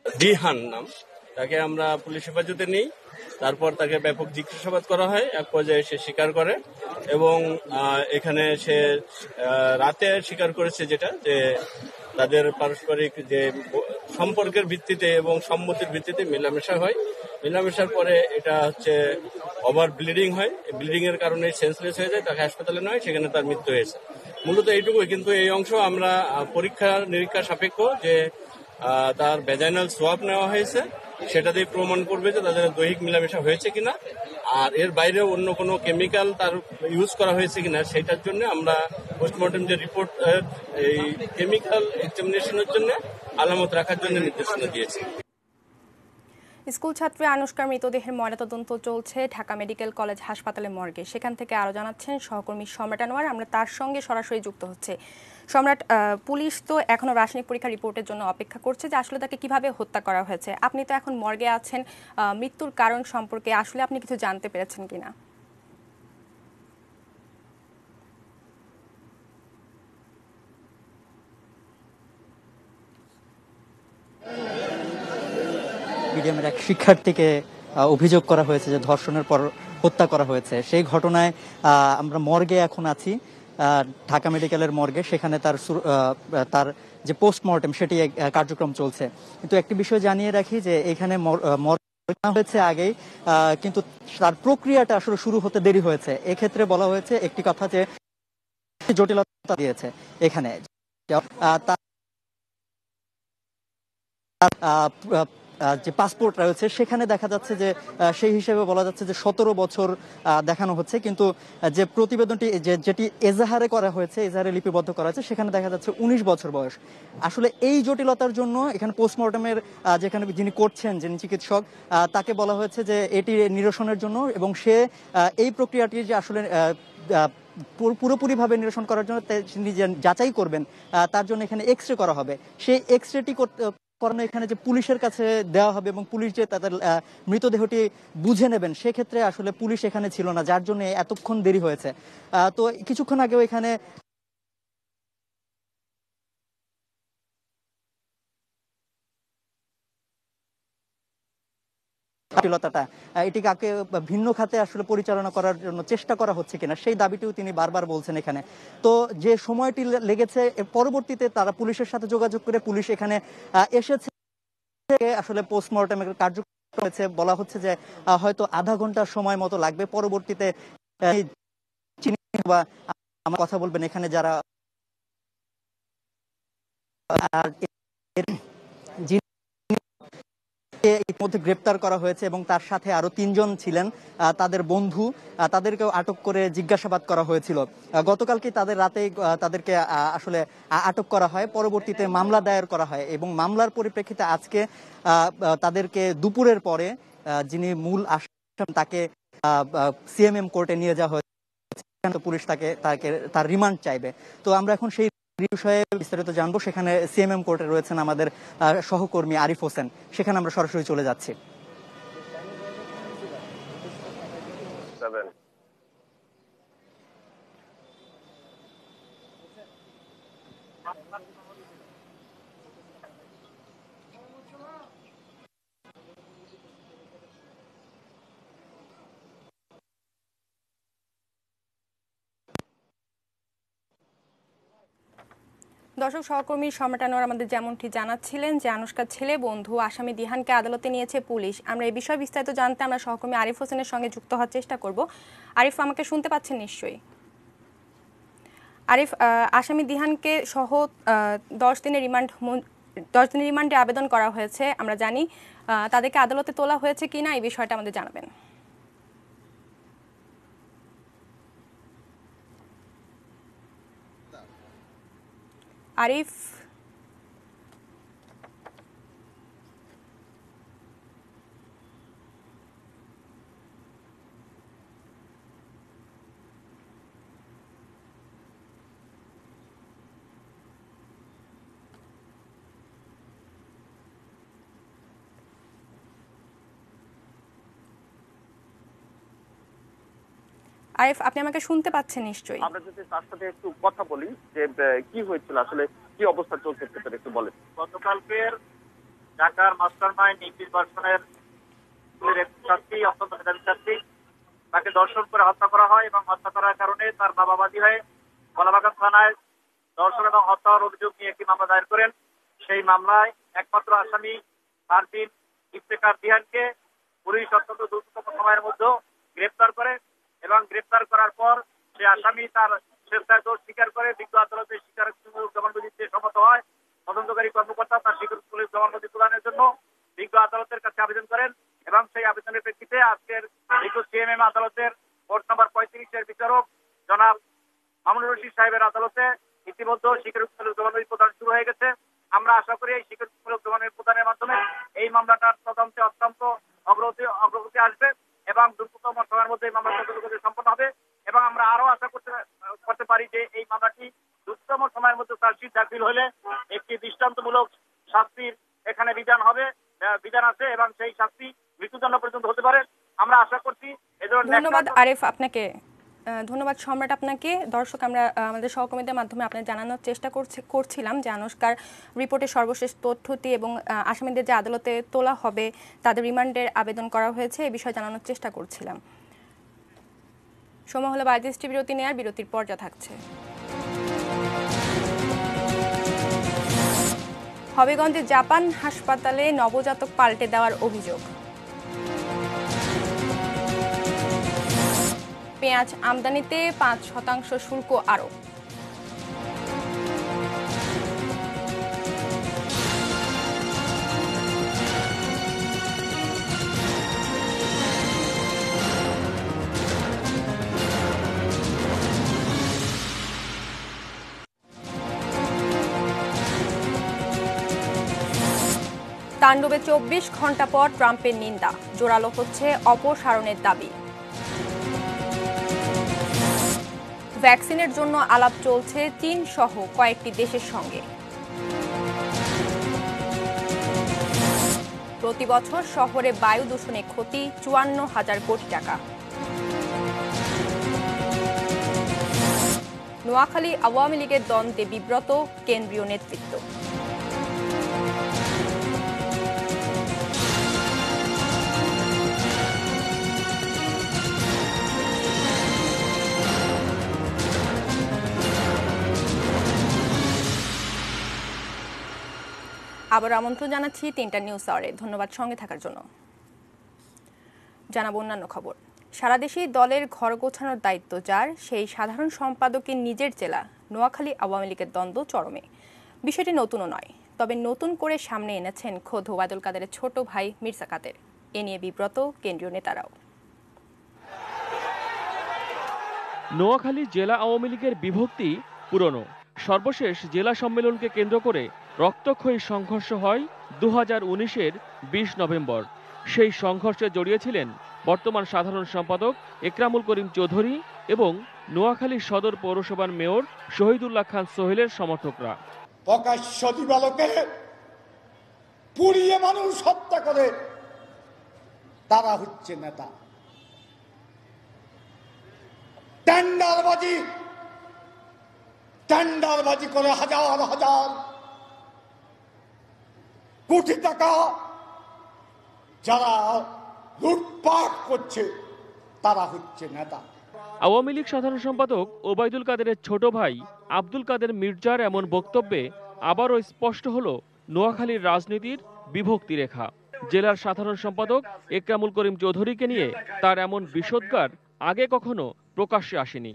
R: দিহান নাম, তাকে আমরা পুলিশ হেফাজতে নিই। তারপর তাকে ব্যাপক জিজ্ঞাসাবাদ করা হয়। এক পর্যায়ে সে স্বীকার করে এবং এখানে সে রাতে স্বীকার করেছে যেটা যে তাদের পারস্পরিক যে সম্পর্কের ভিত্তিতে এবং সম্মতির ভিত্তিতে মেলামেশা হয়। মেলামেশার পরে এটা হচ্ছে ওভার ব্লিডিং হয়। ব্লিডিং এর কারণে সেন্সলেস হয়ে যায়, তাকে হাসপাতালে নেওয়া হয়, সেখানে তার মৃত্যু হয়েছে। মূলত এইটুকুই, কিন্তু এই অংশ আমরা পরীক্ষা নিরীক্ষা সাপেক্ষ যে তার ভ্যাজাইনাল সোয়াব নেওয়া হয়েছে, সেটা দিয়ে প্রমাণ করবে যে তাদের দৈহিক মেলামেশা হয়েছে কিনা, আর এর বাইরে অন্য কোনো কেমিক্যাল তার ইউজ করা হয়েছে কিনা সেটার জন্য আমরা পোস্টমর্টম যে রিপোর্ট এই কেমিক্যাল এক্সামিনেশনের জন্য আলামত রাখার জন্য নির্দেশনা দিয়েছি।
A: স্কুল ছাত্রী আনুষ্কার মৃতদেহের ময়নাতদন্ত চলছে ঢাকা মেডিকেল কলেজ হাসপাতালের মর্গে। সেখান থেকে আরো জানাচ্ছেন সহকর্মী সম্রাট আনোয়ার। আমরা তার সঙ্গে সরাসরি যুক্ত হচ্ছে। সম্রাট, পুলিশ তো এখনো রাসায়নিক পরীক্ষা রিপোর্টের জন্য অপেক্ষা করছে যে আসলে তাকে কিভাবে হত্যা করা হয়েছে। আপনি তো এখন মর্গে আছেন, মৃত্যুর কারণ সম্পর্কে আসলে আপনি কিছু জানতে পেরেছেন কিনা?
S: মিডিয়ামের এক শিক্ষার্থীকে অভিযোগ করা হয়েছে যে ধর্ষণের পর হত্যা করা হয়েছে। সেই ঘটনায় আমরা মর্গে এখন আছি, ঢাকা মেডিকেলের মর্গে। সেখানে তার যে পোস্টমর্টেম সেটি কার্যক্রম চলছে। কিন্তু একটি বিষয় জানিয়ে রাখি যে এখানে হয়েছে আগেই, কিন্তু তার প্রক্রিয়াটা আসলে শুরু হতে দেরি হয়েছে। এক্ষেত্রে বলা হয়েছে একটি কথা যে জটিলতা দিয়েছে এখানে। যে পাসপোর্ট রয়েছে সেখানে দেখা যাচ্ছে যে সেই হিসেবে বলা যাচ্ছে যে 17 বছর দেখানো হচ্ছে, কিন্তু যে প্রতিবেদনটি যেটি এজাহারে করা হয়েছে, এজাহারে লিপিবদ্ধ করা হয়েছে, সেখানে দেখা যাচ্ছে 19 বছর বয়স। আসলে এই জটিলতার জন্য এখানে পোস্টমর্টমের যেখানে যিনি করছেন, যিনি চিকিৎসক, তাকে বলা হয়েছে যে এটি নিরসনের জন্য, এবং সে এই প্রক্রিয়াটি যে আসলে পুরোপুরিভাবে নিরসন করার জন্য তিনি যাচাই করবেন, তার জন্য এখানে এক্স রে করা হবে। সেই এক্স রেটি কারণে এখানে যে পুলিশের কাছে দেওয়া হবে এবং পুলিশ যে তাদের মৃতদেহটি বুঝে নেবেন, সেক্ষেত্রে আসলে পুলিশ এখানে ছিল না, যার জন্য এতক্ষণ দেরি হয়েছে। তো কিছুক্ষণ আগেও এখানে জটিলতাটা এটিকে ভিন্ন খাতে আসলে পরিচালনা করার জন্য চেষ্টা করা হচ্ছে কিনা সেই দাবিটিও তিনি বারবার বলছেন এখানে। তো যে সময়টি লেগেছে, পরবর্তীতে তারা পুলিশের সাথে যোগাযোগ করে পুলিশ এখানে এসেছে। আসলে পোস্টমর্টমের কার্যক্রম হয়েছে, বলা হচ্ছে যে হয়তো আধা ঘন্টার সময় মতো লাগবে। পরবর্তীতে আমার কথা বলবেন এখানে যারা ইতিমধ্যে গ্রেপ্তার করা হয়েছে এবং তার সাথে আরো 3 জন ছিলেন, তাদের বন্ধু, তাদেরকেও আটক করে জিজ্ঞাসাবাদ করা হয়েছিল। গতকালকে তাদের রাতে তাদেরকে আসলে আটক করা হয়, পরবর্তীতে মামলা দায়ের করা হয় এবং মামলার পরিপ্রেক্ষিতে আজকে তাদেরকে দুপুরের পরে যিনি মূল আসামি তাকে সিএমএম কোর্টে নিয়ে যাওয়া হয়েছে। পুলিশ তার রিমান্ড চাইবে। তো আমরা এখন সেই বিষয়ে বিস্তারিত জানবো। সেখানে সিএমএম কোর্টে রয়েছেন আমাদের সহকর্মী আরিফ হোসেন, সেখানে আমরা সরাসরি চলে যাচ্ছি।
A: দর্শক, সহকর্মী সম্রাট আনোয়ার আমাদের যেমনটি জানাচ্ছিলেন যে আনুশকার ছেলে বন্ধু আসামি দিহানকে আদালতে নিয়েছে পুলিশ। আমরা এই বিষয়ে বিস্তারিত জানতে আমরা সহকর্মী আরিফ হোসেনের সঙ্গে যুক্ত হওয়ার চেষ্টা করব। আরিফ, আমাকে শুনতে পাচ্ছেন নিশ্চয়ই? আরিফ, আসামি দিহানকে সহ 10 দিনের রিমান্ডে আবেদন করা হয়েছে। আমরা জানি তাদেরকে আদালতে তোলা হয়েছে কিনা এই বিষয়টা আমাদের জানাবেন। আরিফ, আরিফ, আপনি আমাকে শুনতে পাচ্ছেন নিশ্চয়ই?
T: আমরা যদি তার সাথে একটু কথা বলি যে কি হয়েছিল, আসলে কি অবস্থা চলছে একটু বলেন।
U: গতকালকের ঢাকার মাস্টার মাইন্ড ইংলিশ ভার্সনের ছাত্রী, অত্যন্ত মেধাবী ছাত্রী, তাকে দর্শন করে হত্যা করা হয় এবং হত্যা করার কারণে তার বাবা বাদী হয়ে কলাবাগান থানায় দর্শন এবং হত্যার অভিযোগ নিয়ে একটি মামলা দায়ের করেন। সেই মামলায় একমাত্র আসামি আরবিন ইফতেখার দিহানকে পুলিশ অত্যন্ত দ্রুততম সময়ের মধ্যে গ্রেপ্তার করে এবং গ্রেপ্তার করার পর সে আসামি তার স্বেচ্ছায় দোষ স্বীকার করে বিজ্ঞ আদালতে স্বীকারোক্তিমূলক জবানবন্দি দিতে সম্মত হয়। তদন্তকারী কর্মকর্তা তার স্বীকারোক্তিমূলক জবানবন্দি প্রদানের জন্য বিজ্ঞ আদালতের কাছে আবেদন করেন এবং সেই আবেদনের প্রেক্ষিতে আজকের বিজ্ঞ সিএমএম আদালতের কোর্ট নম্বর 35-এর বিচারক জনাব মামুনুর রশিদ সাহেবের আদালতে ইতিমধ্যে স্বীকারোক্তিমূলক জবানবন্দি প্রদান শুরু হয়ে গেছে। আমরা আশা করি এই স্বীকারোক্তিমূলক জবানবন্দি প্রদানের মাধ্যমে এই মামলাটার তদন্তে অত্যন্ত অগ্রগতি আসবে এবং দ্রুততম সময়ের মধ্যে এই মামলা তদন্ত সম্পন্ন হবে এবং আমরা আরো আশা করতে পারি যে এই মামলাটি দ্রুততম সময়ের মধ্যে চার্জশিট দাখিল হলে একটি দৃষ্টান্তমূলক শাস্তির এখানে বিধান আছে এবং সেই শাস্তি মৃত্যুদণ্ড পর্যন্ত হতে পারে। আমরা আশা করছি এই ধরনের।
A: ধন্যবাদ আরিফ আপনাকে। ধন্যবাদ সম্রাট আপনাকে। দর্শক, আমরা আমাদের সহকর্মীদের মাধ্যমে আপনাদের জানানোর চেষ্টা করছিলাম যে আনুশকার রিপোর্টের সর্বশেষ তথ্যটি এবং আসামিদের যে আদালতে তোলা হবে তাদের রিমান্ডের আবেদন করা হয়েছে এই বিষয়ে জানানোর চেষ্টা করছিলাম। সময় হলো 22টি বিরতি নেওয়ার, বিরতির পর যা থাকছে। হবিগঞ্জে জাপান হাসপাতালে নবজাতক পাল্টে দেওয়ার অভিযোগ। পেঁয়াজ আমদানিতে 5% শুল্ক আরোপ। তাণ্ডবে 24 ঘন্টা পর ট্রাম্পের নিন্দা, জোরালো হচ্ছে অপসারণের দাবি। ভ্যাকসিনের জন্য আলাপ চলছে চীন সহ কয়েকটি দেশের সঙ্গে। প্রতি বছর শহরে বায়ু দূষণে ক্ষতি 54,000 কোটি টাকা। নোয়াখালী আওয়ামী লীগের দ্বন্দ্বে বিব্রত কেন্দ্রীয় নেতৃত্ব। আবার আমন্ত্রণ জানাচ্ছি 3টা নিউজ আওয়ারে। ধন্যবাদ সঙ্গে থাকার জন্য। জানাবো অন্যান্য খবর। সারা দেশেই দলের ঘর গোছানোর দায়িত্ব যার, সেই সাধারণ সম্পাদকের নিজের জেলা নোয়াখালী আওয়ামী লীগের দ্বন্দ্ব চরমে। বিষয়টি নতুনও নয়, তবে নতুন করে সামনে এনেছেন খোদ ওবায়দুল কাদেরের ছোট ভাই মির্জা কাদের। এ নিয়ে বিব্রত কেন্দ্রীয় নেতারাও।
V: নোয়াখালী জেলা আওয়ামী লীগের বিভক্তি পুরনো। সর্বশেষ জেলা সম্মেলনকে কেন্দ্র করে রক্তক্ষয়ী সংঘর্ষ হয় 2019-এর 20 নভেম্বর। সেই সংঘর্ষে জড়িয়েছিলেন বর্তমান সাধারণ সম্পাদক একরামুল করিম চৌধুরী এবং নোয়াখালী সদর পৌরসভার মেয়র শহীদুল্লাহ খান সোহেলের সমর্থকরা।
B: প্রকাশ্য দিবালোকে পুড়িয়ে মানুষ হত্যা করে তারা হচ্ছে নেতা। টেন্ডারবাজি করে হাজার হাজার কোটি টাকা যারা লুটপাট করছে তারা হচ্ছে নেতা।
V: আওয়ামী লীগ সাধারণ সম্পাদক ওবায়দুল কাদেরের ছোট ভাই আব্দুল কাদের মির্জার এমন বক্তব্যে আবারও স্পষ্ট হলো নোয়াখালীর রাজনীতির বিভক্তি রেখা। জেলার সাধারণ সম্পাদক একরামুল করিম চৌধুরীকে নিয়ে তার এমন বিষোদ্গার আগে কখনো প্রকাশ্যে আসেনি।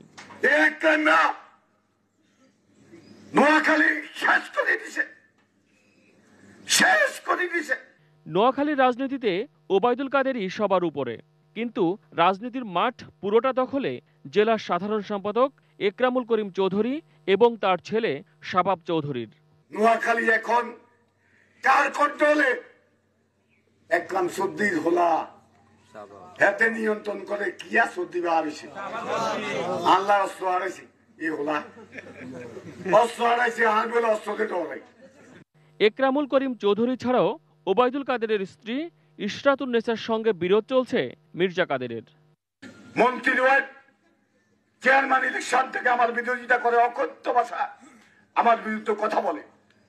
V: নোয়াখালীর রাজনীতিতে ওবায়দুল কাদেরই সবার উপরে, কিন্তু রাজনীতির মাঠ পুরোটা দখলে জেলার সাধারণ সম্পাদক একরামুল করিম চৌধুরী এবং তার ছেলে শাবাব চৌধুরীর।
B: নোয়াখালী এখন কার কন্ট্রোলে? একরাম সদ্দির হোলা হাতে নিয়ন্ত্রণ করে কিয়া সদ্দিবা আরছে আল্লাহ অস্ত্র হারাইছে এই হোলা অস্ত্র হারাইছে আনবেল অস্ত্রকে ডরাই।
V: একরামুল করিম চৌধুরী ছাড়াও ওবায়দুল কাদেরের স্ত্রী ইশরাতুন নেসার সঙ্গে বিরোধ চলছে মির্জা কাদেরের।
B: মন্ত্রী ওয়ার্ড চেয়ারম্যান ইলেকশন থেকে আমার বিরোধিতা করে, অকথ্য ভাষা আমার বিরুদ্ধে কথা বলে,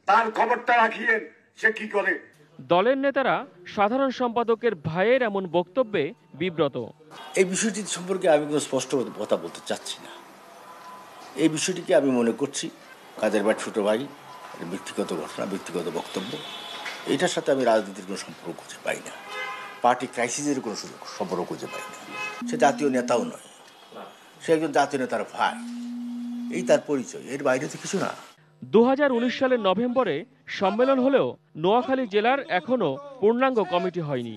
B: তার খবরটা রাখিয়েন সে কি করে।
V: দলের নেতারা সাধারণ সম্পাদকের ভাইয়ের এমন বক্তব্যে বিব্রত।
C: এই বিষয়টি সম্পর্কে আমি কোনো স্পষ্ট কথা বলতে চাচ্ছি না। এই বিষয়টিকে আমি মনে করছি কাদের ভাই ছোট ভাই ব্যক্তিগত ঘটনা, ব্যক্তিগত বক্তব্য। এটার সাথে আমি রাজনীতির কোনো সম্পর্ক খুঁজে পাই না, পার্টি ক্রাইসিসের কোনো সম্পর্ক খুঁজে পাই না। সে জাতীয় নেতাও নয়, সে একজন জাতীয় নেতার ভাই, এই তার পরিচয়, এর বাইরে তো কিছু না।
V: 2019 সালের নভেম্বরে সম্মেলন হলেও নোয়াখালী জেলার এখনো পূর্ণাঙ্গ কমিটি হয়নি।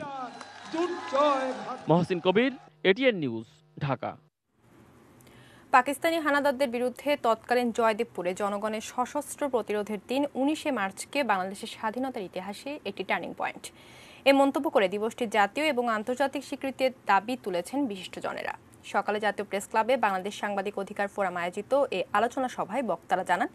V: মহসিন কবির, এটিএন নিউজ, ঢাকা।
A: পাকিস্তানি হানাদারদের বিরুদ্ধে তৎকালীন জয়দেবপুরে জনগণের সশস্ত্র প্রতিরোধের দিন 19শে মার্চকে বাংলাদেশের স্বাধীনতার ইতিহাসে একটি টার্নিং পয়েন্ট। এ মন্তব্য করে দিবসটি জাতীয় এবং আন্তর্জাতিক স্বীকৃতির দাবি তুলেছেন বিশিষ্টজনেরা। সকালে জাতীয় প্রেস ক্লাবে বাংলাদেশ সাংবাদিক অধিকার ফোরাম আয়োজিত এ আলোচনা সভায় বক্তারা জানান,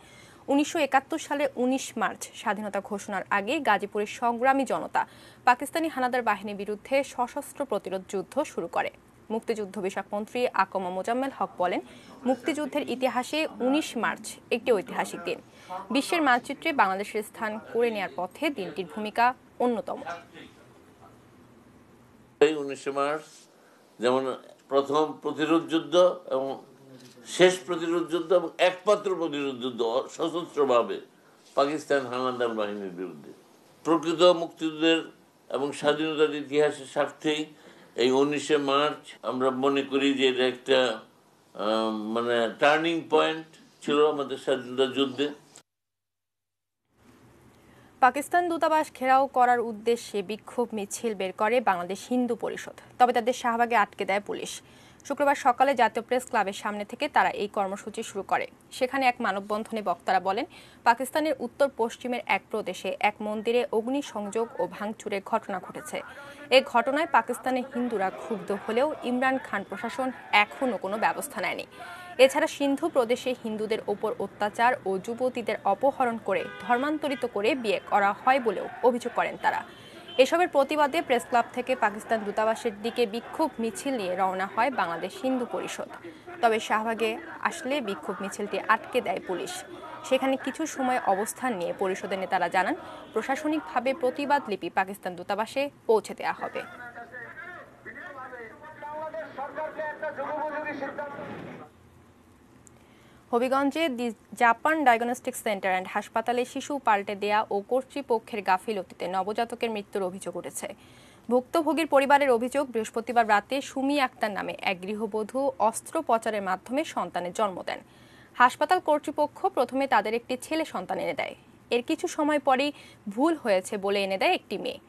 A: 1971 সালে 19 মার্চ স্বাধীনতা ঘোষণার আগে গাজীপুরের সংগ্রামী জনতা পাকিস্তানি হানাদার বাহিনীর বিরুদ্ধে সশস্ত্র প্রতিরোধ যুদ্ধ শুরু করে। মুক্তিযুদ্ধ বিষয়ক মন্ত্রী আকমা মোজাম্মেল হক বলেন, মুক্তিযুদ্ধের ইতিহাসে 19 মার্চ একটি ঐতিহাসিক দিন। বিশ্বের মানচিত্রে বাংলাদেশের স্থান করে নেওয়ার পথে দিনটির ভূমিকা অন্যতম।
W: 19 মার্চ যেমন প্রথম প্রতিরোধ যুদ্ধ এবং শেষ প্রতিরোধ যুদ্ধ এবং একমাত্র প্রতিরোধ যুদ্ধ সশস্ত্রভাবে পাকিস্তান হানাদার বাহিনীর বিরুদ্ধে। প্রকৃত মুক্তিযুদ্ধের এবং স্বাধীনতার ইতিহাসের স্বার্থেই এই 19শে মার্চ আমরা মনে করি যে এটা একটা মানে টার্নিং পয়েন্ট ছিল আমাদের স্বাধীনতা যুদ্ধে।
A: পাকিস্তান দূতাবাস ঘেরাও করার উদ্দেশ্যে বিক্ষোভ মিছিল বের করে বাংলাদেশ হিন্দু পরিষদ, তবে তাদের শাহবাগে আটকে দেয় পুলিশ। শুক্রবার সকালে জাতীয় প্রেস ক্লাবের সামনে থেকে তারা এই কর্মসূচি শুরু করে। সেখানে এক মানববন্ধনে বক্তারা বলেন, পাকিস্তানের উত্তর পশ্চিমের এক প্রদেশে এক মন্দিরে অগ্নিসংযোগ ও ভাঙচুরের ঘটনা ঘটেছে। এই ঘটনায় পাকিস্তানের হিন্দুরা ক্ষুব্ধ হলেও ইমরান খান প্রশাসন এখনও কোনো ব্যবস্থা নেয়নি। এছাড়া সিন্ধু প্রদেশে হিন্দুদের ওপর অত্যাচার ও যুবতীদের অপহরণ করে ধর্মান্তরিত করে বিয়ে করা হয় বলেও অভিযোগ করেন তারা। এসবের প্রতিবাদে প্রেস ক্লাব থেকে পাকিস্তান দূতাবাসের দিকে বিক্ষোভ মিছিল নিয়ে রওনা হয় বাংলাদেশ হিন্দু পরিষদ। তবে শাহবাগে আসলে বিক্ষোভ মিছিলটি আটকে দেয় পুলিশ। সেখানে কিছু সময় অবস্থান নিয়ে পরিষদের নেতারা জানান, প্রশাসনিকভাবে প্রতিবাদ লিপি পাকিস্তান দূতাবাসে পৌঁছে দেওয়া হবে। হবিগঞ্জে দি জাপান ডায়াগনস্টিক সেন্টার অ্যান্ড হাসপাতালে শিশু পাল্টে দেয়া ও কর্তৃপক্ষের গাফিলতিতে নবজাতকের মৃত্যুর অভিযোগ উঠেছে। ভুক্তভোগীর পরিবারের অভিযোগ, বৃহস্পতিবার রাতে সুমি আক্তার নামে এক গৃহবধূ অস্ত্রোপচারের মাধ্যমে সন্তানের জন্ম দেন। হাসপাতাল কর্তৃপক্ষ প্রথমে তাদের একটি ছেলে সন্তান এনে দেয়। এর কিছু সময় পরেই ভুল হয়েছে বলে এনে দেয় একটি মেয়ে,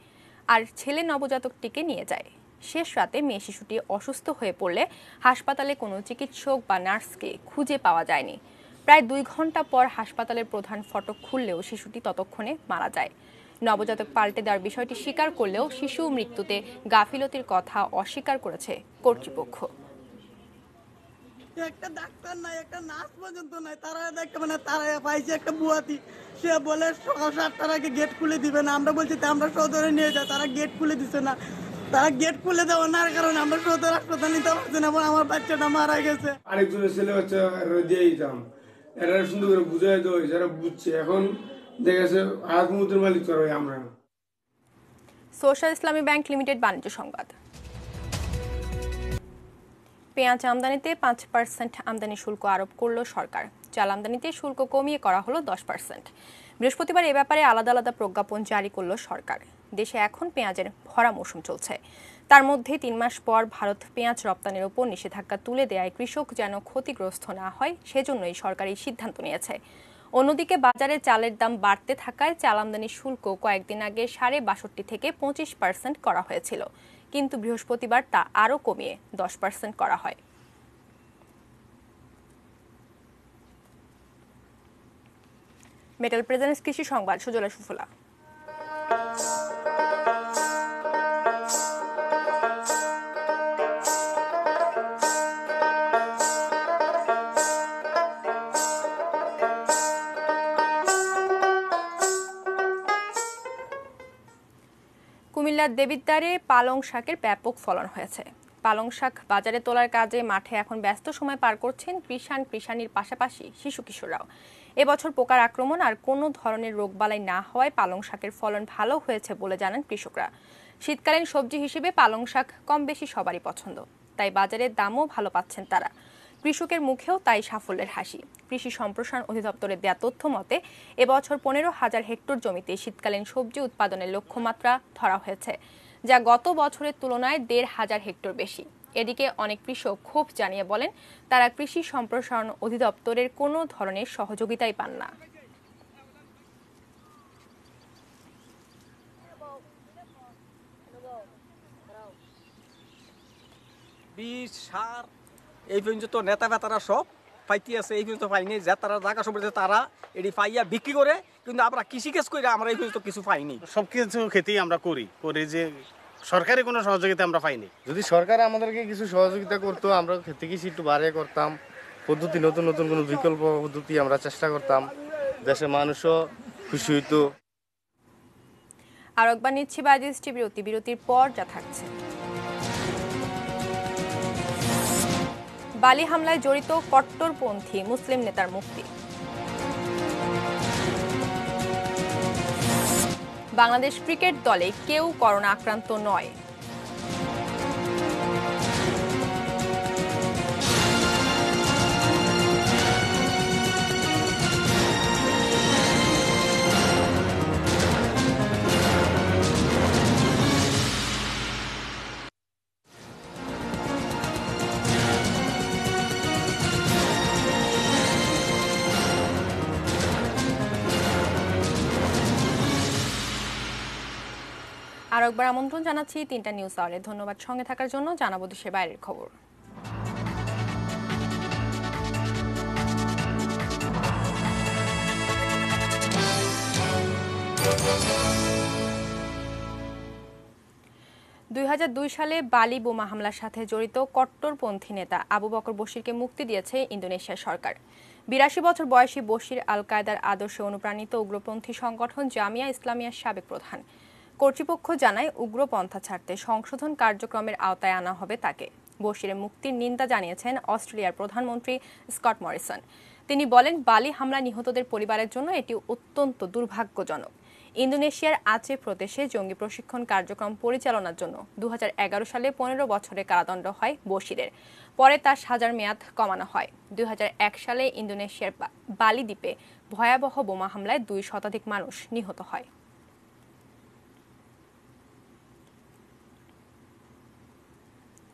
A: আর ছেলে নবজাতকটিকে নিয়ে যায়। শেষ রাতে মেয়ে শিশুটি অসুস্থ হয়ে পড়লে হাসপাতালে কোনো চিকিৎসক বা নার্সকে খুঁজে পাওয়া যায়নি। প্রায় 2 ঘন্টা পর হাসপাতালের প্রধান ফটক খুললেও শিশুটি ততক্ষণে মারা যায়। নবজাতক পাল্টে দেওয়ার বিষয়টি স্বীকার করলেও শিশু মৃত্যুতে গাফিলতির কথা অস্বীকার করেছে কর্তৃপক্ষ।
D: একটা ডাক্তার নাই, একটা নার্স পর্যন্ত নাই, তারা দেখতে মানে তারা পাইছে একটা বুয়াতি, সে বলে সকাল 7টার আগে গেট খুলে দিবে না। আমরা বলছি আমরা সদরে নিয়ে যাই, তারা গেট খুলে দিচ্ছে না। তারা গেট খুলে দেওয়া না কারণে আমরা সদর হাসপাতাল নিতে পারছি না, আমার বাচ্চাটা মারা গেছে।
E: আরেকজনের ছেলে বাচ্চা দিয়ে দিতাম, এরা সুন্দর করে বুঝাই দেওয়া হয়েছে, এরা বুঝছে। এখন দেখা গেছে হাত মুহূর্তের মালিক করা হয় আমরা।
A: সোশ্যাল ইসলামী ব্যাংক লিমিটেড বাণিজ্য সংবাদ। পেঁয়াজ আমদানিতে 5% আমদানি শুল্ক আরোপ করল সরকার। চাল আমদানিতে শুল্ক কমিয়ে করা হলো 10%। বৃহস্পতিবার এ ব্যাপারে আলাদা আলাদা প্রজ্ঞাপন জারি করল সরকার। দেশে এখন পেঁয়াজের ভরা মৌসুম চলছে। তার মধ্যে 3 মাস পর ভারত পেঁয়াজ রপ্তানির উপর নিষেধাজ্ঞা তুলে দেওয়ায় কৃষক যেন ক্ষতিগ্রস্ত না হয়, সেজন্যই সরকার এই সিদ্ধান্ত নিয়েছে। অন্যদিকে বাজারে চালের দাম বাড়তে থাকায় চাল আমদানি শুল্ক কয়েকদিন আগে 62.5 থেকে 25% করা হয়েছিল, কিন্তু বৃহস্পতিবার তা আরও কমিয়ে 10% করা হয়। মেটাল প্রেজেন্স কৃষি সংবাদ, সুজলা সুফলা। কুমিল্লার দেবিদ্বারে পালং শাকের ব্যাপক ফলন হয়েছে। পালং শাক বাজারে তোলার কাজে মাঠে এখন ব্যস্ত সময় পার করছেন কৃষাণীর পাশাপাশি শিশু কিশোররাও। এবছর পোকার আক্রমণ আর কোনো ধরনের রোগবালাই না হওয়ায় পালং শাকের ফলন ভালো হয়েছে বলে জানান কৃষকরা। শীতকালীন সবজি হিসেবে পালং শাক কম বেশি সবারই পছন্দ, তাই বাজারের দামও ভালো পাচ্ছেন তারা। কৃষকের মুখেও তাই সাফল্যের হাসি। কৃষি সম্প্রসারণ অধিদপ্তরের দেয়া তথ্য মতে এবছর 15,000 হেক্টর জমিতে শীতকালীন সবজি উৎপাদনের লক্ষ্যমাত্রা ধরা হয়েছে, যা গত বছরের তুলনায় 1,500 হেক্টর বেশি। এদিকে অনেক কৃষক ক্ষোভ জানিয়ে বলেন তারা কৃষি সম্প্রসারণ অধিদপ্তরের কোনো ধরনের সহযোগিতাই পান না।
G: বীজ সার এই পর্যন্ত নেতা বেতারা সব পাইতে আছে, এই পর্যন্ত পাইনি। যা তারা জায়গা সম্পর্কে তারা এটি পাইয়া বিক্রি করে, কিন্তু আমরা কৃষিকাজ করে আমরা এই পর্যন্ত কিছু পাইনি।
X: সব কিছু খেতেই আমরা করি যে সরকারি কোনো সহযোগিতা আমরা পাইনি। যদি সরকার আমাদেরকে কিছু সহযোগিতা করতো, আমরা খেতে কিছু একটু বাড়িয়ে করতাম, পদ্ধতি নতুন নতুন কোনো বিকল্প পদ্ধতি আমরা চেষ্টা করতাম, দেশের মানুষও খুশি হইতো।
A: আর একবার নিচ্ছি বাজিস্টি বিরতির পর যা থাকছে। বালি হামলায় জড়িত কট্টরপন্থী মুসলিম নেতার মুক্তি। বাংলাদেশ ক্রিকেট দলে কেউ করোনা আক্রান্ত নয়। আর একবার আমন্ত্রণ জানাচ্ছি 3টা নিউজ আওয়ারে। ধন্যবাদ সঙ্গে থাকার জন্য। জানাবো দেশের বাইরের খবর। দুই সালে বালি বোমা হামলার সাথে জড়িত কট্টরপন্থী নেতা আবু বকর বশিরকে মুক্তি দিয়েছে ইন্দোনেশিয়া সরকার। 82 বছর বয়সী বশির আল কায়দার আদর্শে অনুপ্রাণিত উগ্রপন্থী সংগঠন জামিয়া ইসলামিয়ার সাবেক প্রধান। কর্তৃপক্ষ জানায় উগ্রপন্থা ছাড়তে সংশোধন কার্যক্রমের আওতায় আনা হবে তাকে। বশিরের মুক্তির নিন্দা জানিয়েছেন অস্ট্রেলিয়ার প্রধানমন্ত্রী স্কট মরিসন। তিনি বলেন বালি হামলা নিহতদের পরিবারের জন্য এটি অত্যন্ত দুর্ভাগ্যজনক। ইন্দোনেশিয়ার আচে প্রদেশে জঙ্গি প্রশিক্ষণ কার্যক্রম পরিচালনার জন্য 2011 সালে 15 বছরের কারাদণ্ড হয় বশিরের। পরে তার সাজার মেয়াদ কমানো হয়। 2001 সালে ইন্দোনেশিয়ার বালি দ্বীপে ভয়াবহ বোমা হামলায় 2 শতাধিক মানুষ নিহত হয়।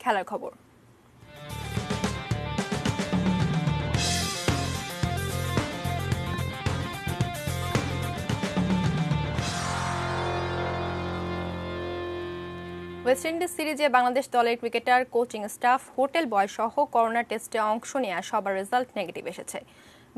A: খেলার খবর। ওয়েস্ট ইন্ডিজ সিরিজে বাংলাদেশ দলের ক্রিকেটার, কোচিং স্টাফ, হোটেল বয় সহ করোনা টেস্টে অংশ নেওয়া সবার রেজাল্ট নেগেটিভ এসেছে।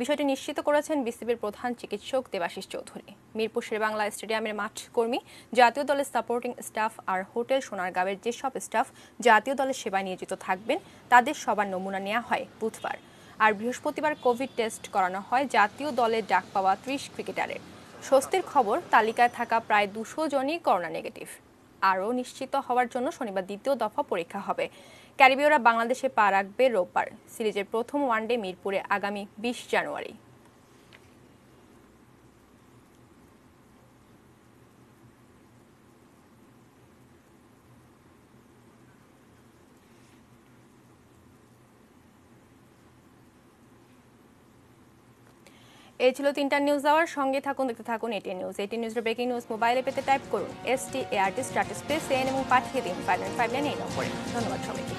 A: বিষয়টি নিশ্চিত করেছেন বিসিবির প্রধান চিকিৎসক দেবাশিস চৌধুরী। মিরপুর শেরেবাংলা স্টেডিয়ামের মাঠ কর্মী, জাতীয় দলের সাপোর্টিং স্টাফ আর হোটেল সোনারগাঁওয়ের যেসব স্টাফ জাতীয় দলের সেবায় নিয়োজিত থাকবেন তাদের সবার নমুনা নেওয়া হয় বুধবার। আর বৃহস্পতিবার কোভিড টেস্ট করানো হয় জাতীয় দলের ডাক পাওয়া 30 ক্রিকেটারের। স্বস্তির খবর, তালিকায় থাকা প্রায় 200 জনই করোনা নেগেটিভ। আরও নিশ্চিত হওয়ার জন্য শনিবার দ্বিতীয় দফা পরীক্ষা হবে। ক্যারিবীয়রা বাংলাদেশে পা রাখবে রোববার। সিরিজের প্রথম ওয়ানডে মিরপুরে আগামী 20 জানুয়ারি। এই ছিল 3টা নিউজ আওয়ার। সঙ্গে থাকুন, দেখতে থাকুন এটিএন নিউজ। এটিএন নিউজের ব্রেকিং নিউজ মোবাইলে পেতে টাইপ করুন START স্পেস এন এবং পাঠিয়ে দিন 595 এই নম্বরে। ধন্যবাদ সবাইকে।